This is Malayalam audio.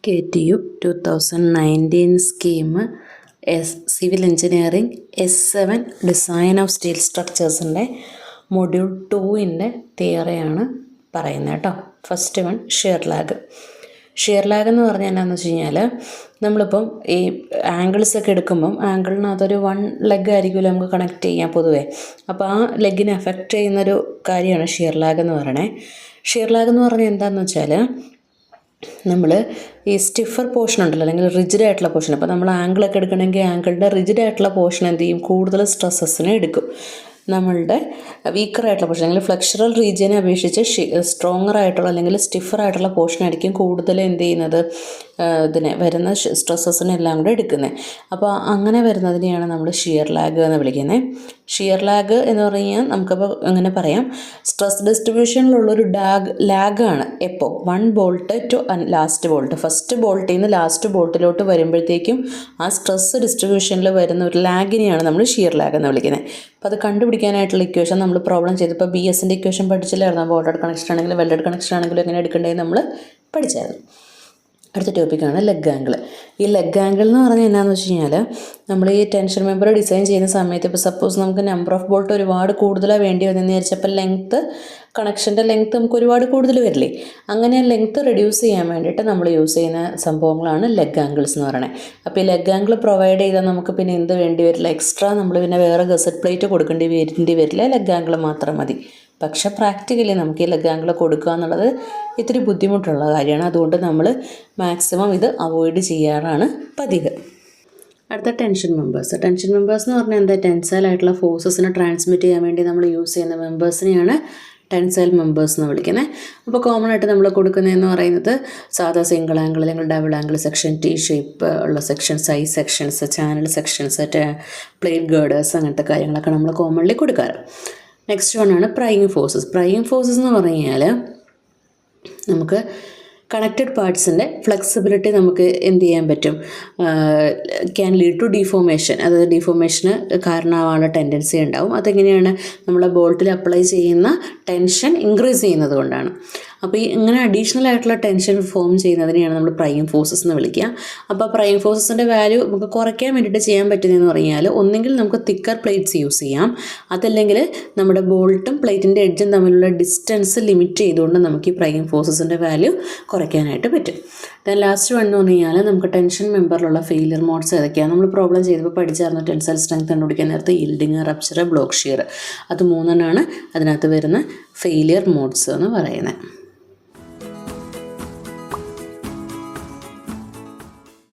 KTU 2019 scheme civil engineering S7 design of steel സ്ട്രക്ചേഴ്സിൻ്റെ മൊഡ്യൂൾ 2ൻ്റെ തിയറിയാണ് പറയുന്നത് കേട്ടോ. First one shear lag. Shear lag എന്ന് പറഞ്ഞാൽ എന്താണെന്ന് വെച്ച് കഴിഞ്ഞാൽ നമ്മളിപ്പം ഈ ആംഗിൾസ് ഒക്കെ എടുക്കുമ്പം ആംഗിളിനകത്തൊരു 1 ലെഗ് ആയിരിക്കുമല്ലോ നമുക്ക് കണക്ട് ചെയ്യാൻ പൊതുവേ. അപ്പോൾ ആ ലെഗിനെ എഫക്റ്റ് ചെയ്യുന്നൊരു കാര്യമാണ് ഷിയർ ലാഗ് എന്ന് പറയണേ. ഷിയർ ലാഗ് എന്ന് പറഞ്ഞാൽ എന്താണെന്ന് വെച്ചാൽ നമ്മൾ ഈ സ്റ്റിഫർ പോർഷൻ ഉണ്ടല്ലോ, അല്ലെങ്കിൽ റിജിഡ് ആയിട്ടുള്ള പോർഷൻ. അപ്പോൾ നമ്മൾ ആംഗിളൊക്കെ എടുക്കണമെങ്കിൽ ആംഗിളിൻ്റെ റിജിഡ് ആയിട്ടുള്ള പോർഷൻ എന്ത് ചെയ്യും, കൂടുതൽ സ്ട്രെസ്സസിനെ എടുക്കും. നമ്മളുടെ വീക്കർ ആയിട്ടുള്ള പോർഷൻ അല്ലെങ്കിൽ ഫ്ലെക്ചറൽ റീജിയനെ അപേക്ഷിച്ച് സ്ട്രോങ്ങർ ആയിട്ടുള്ള അല്ലെങ്കിൽ സ്റ്റിഫർ ആയിട്ടുള്ള പോർഷനായിരിക്കും കൂടുതൽ എന്ത് ചെയ്യുന്നത്, ഇതിനെ വരുന്ന സ്ട്രെസ്സസിനെല്ലാം കൂടെ എടുക്കുന്നത്. അപ്പോൾ അങ്ങനെ വരുന്നതിനെയാണ് നമ്മൾ ഷിയർ ലാഗ് എന്ന് വിളിക്കുന്നത്. ഷിയർ ലാഗ് എന്ന് പറഞ്ഞാൽ നമുക്കപ്പോൾ അങ്ങനെ പറയാം, സ്ട്രെസ് ഡിസ്ട്രിബ്യൂഷനിലുള്ളൊരു ലാഗാണ് എപ്പോൾ 1 bolt to last bolt. First ബോൾട്ടിൽ നിന്ന് ലാസ്റ്റ് ബോൾട്ടിലോട്ട് വരുമ്പോഴത്തേക്കും ആ സ്ട്രെസ് ഡിസ്ട്രിബ്യൂഷനിൽ വരുന്ന ഒരു ലാഗിനെയാണ് നമ്മൾ ഷിയർ ലാഗ് എന്ന് വിളിക്കുന്നത്. അപ്പോൾ അത് കണ്ടുപിടിക്കാനായിട്ടുള്ള ഇക്വേഷൻ നമ്മൾ പ്രോബ്ലം ചെയ്തപ്പോൾ BSൻ്റെ ഇക്വേഷൻ പഠിച്ചില്ലായിരുന്നു. ബോൾട്ടഡ് കണക്ഷൻ ആണെങ്കിലും വെൽഡഡ് കണക്ഷൻ ആണെങ്കിലും എങ്ങനെ എടുക്കേണ്ടതെന്ന് നമ്മൾ പഠിച്ചായിരുന്നു. അടുത്ത ടോപ്പിക്കാണ് ലെഗ് ആംഗിൾ. ഈ ലെഗ് ആംഗിൾ എന്ന് പറഞ്ഞാൽ എന്താണെന്ന് വെച്ച് കഴിഞ്ഞാൽ നമ്മൾ ഈ ടെൻഷൻ മെമ്പർ ഡിസൈൻ ചെയ്യുന്ന സമയത്ത് ഇപ്പോൾ സപ്പോസ് നമുക്ക് നമ്പർ ഓഫ് ബോൾട്ട് ഒരുപാട് കൂടുതലാണ് വേണ്ടി വന്നതെന്ന് വിചാരിച്ചപ്പോൾ ലെങ്ത്ത്, കണക്ഷൻ്റെ ലെങ്ത്ത് നമുക്ക് ഒരുപാട് കൂടുതൽ വരില്ലേ. അങ്ങനെ ലെങ്ത്ത് റെഡ്യൂസ് ചെയ്യാൻ വേണ്ടിയിട്ട് നമ്മൾ യൂസ് ചെയ്യുന്ന സംഭവങ്ങളാണ് ലെഗ് ആംഗിൾസ് എന്ന് പറയുന്നത്. അപ്പോൾ ഈ ലെഗ് ആംഗിൾ പ്രൊവൈഡ് ചെയ്താൽ നമുക്ക് പിന്നെ എന്ത് വേണ്ടി വരില്ല, എക്സ്ട്രാ നമ്മൾ പിന്നെ വേറെ ഗസറ്റ് പ്ലേറ്റ് കൊടുക്കേണ്ടി വരില്ല, ലെഗ് ആംഗിൾ മാത്രം മതി. പക്ഷെ പ്രാക്ടിക്കലി നമുക്ക് ഈ ലെഗ് ആംഗിൾ കൊടുക്കുക എന്നുള്ളത് ഇത്തിരി ബുദ്ധിമുട്ടുള്ള കാര്യമാണ്. അതുകൊണ്ട് നമ്മൾ മാക്സിമം ഇത് അവോയ്ഡ് ചെയ്യാറാണ് പതിവ്. അടുത്ത ടെൻഷൻ മെമ്പേഴ്സ്. ടെൻഷൻ മെമ്പേഴ്സ് എന്ന് പറഞ്ഞാൽ എന്താ, ടെൻസൈൽ ആയിട്ടുള്ള ഫോഴ്സസിനെ ട്രാൻസ്മിറ്റ് ചെയ്യാൻ വേണ്ടി നമ്മൾ യൂസ് ചെയ്യുന്ന മെമ്പേഴ്സിനെയാണ് ടെൻസൈൽ മെമ്പേഴ്സ് എന്ന് വിളിക്കുന്നത്. അപ്പോൾ കോമൺ ആയിട്ട് നമ്മൾ കൊടുക്കുന്നതെന്ന് പറയുന്നത് സാധാ സിംഗിൾ ആംഗിൾ അല്ലെങ്കിൽ double angle section, T shape ഉള്ള sections, I sections, channel sections, plate girders, അങ്ങനത്തെ കാര്യങ്ങളൊക്കെ നമ്മൾ കോമൺലി കൊടുക്കാറ്. നെക്സ്റ്റ് വണ്ണാണ് പ്രൈയിങ് ഫോഴ്സസ്. പ്രൈയിങ് ഫോഴ്സസ് എന്ന് പറഞ്ഞു കഴിഞ്ഞാൽ നമുക്ക് കണക്റ്റഡ് പാർട്സിൻ്റെ ഫ്ലെക്സിബിലിറ്റി നമുക്ക് എന്ത് ചെയ്യാൻ പറ്റും, ക്യാൻ ലീഡ് ടു ഡീഫോമേഷൻ. അതായത് ഡീഫോമേഷന് കാരണമാവാനുള്ള ടെൻഡൻസി ഉണ്ടാവും. അതെങ്ങനെയാണ്, നമ്മളെ ബോൾട്ടിൽ അപ്ലൈ ചെയ്യുന്ന ടെൻഷൻ ഇൻക്രീസ് ചെയ്യുന്നത് കൊണ്ടാണ്. അപ്പോൾ ഈ ഇങ്ങനെ അഡീഷണൽ ആയിട്ടുള്ള ടെൻഷൻ ഫോം ചെയ്യുന്നതിനെയാണ് നമ്മൾ പ്രൈയിങ് ഫോഴ്സസ് എന്ന് വിളിക്കുക. അപ്പോൾ പ്രൈയിങ് ഫോഴ്സസിൻ്റെ വാല്യൂ നമുക്ക് കുറയ്ക്കാൻ വേണ്ടിയിട്ട് ചെയ്യാൻ പറ്റുന്നതെന്ന് പറഞ്ഞാൽ ഒന്നെങ്കിൽ നമുക്ക് തിക്കർ പ്ലേറ്റ്സ് യൂസ് ചെയ്യാം, അതല്ലെങ്കിൽ നമ്മുടെ ബോൾട്ടും പ്ലേറ്റിൻ്റെ എഡ്ജും തമ്മിലുള്ള ഡിസ്റ്റൻസ് ലിമിറ്റ് ചെയ്തുകൊണ്ട് നമുക്ക് ഈ പ്രൈയിങ് ഫോഴ്സസിൻ്റെ വാല്യൂ കുറയ്ക്കാനായിട്ട് പറ്റും. ദെൻ ലാസ്റ്റ് വൺ എന്ന് പറഞ്ഞു കഴിഞ്ഞാൽ നമുക്ക് ടെൻഷൻ മെമ്പറിലുള്ള ഫെയിലിയർ മോഡ്സ് ഏതൊക്കെയാണ് നമ്മൾ പ്രോബ്ലം ചെയ്തപ്പോൾ പഠിച്ചായിരുന്നു. ടെൻസൈൽ സ്ട്രെങ്ത് കണ്ടുപിടിക്കാൻ നേരത്തെ യീൽഡിങ്, റപ്ചർ, ബ്ലോക്ക് ഷിയർ, അത് 3 അതിനകത്ത് വരുന്ന ഫെയിലിയർ മോഡ്സ് എന്ന് പറയുന്നത്.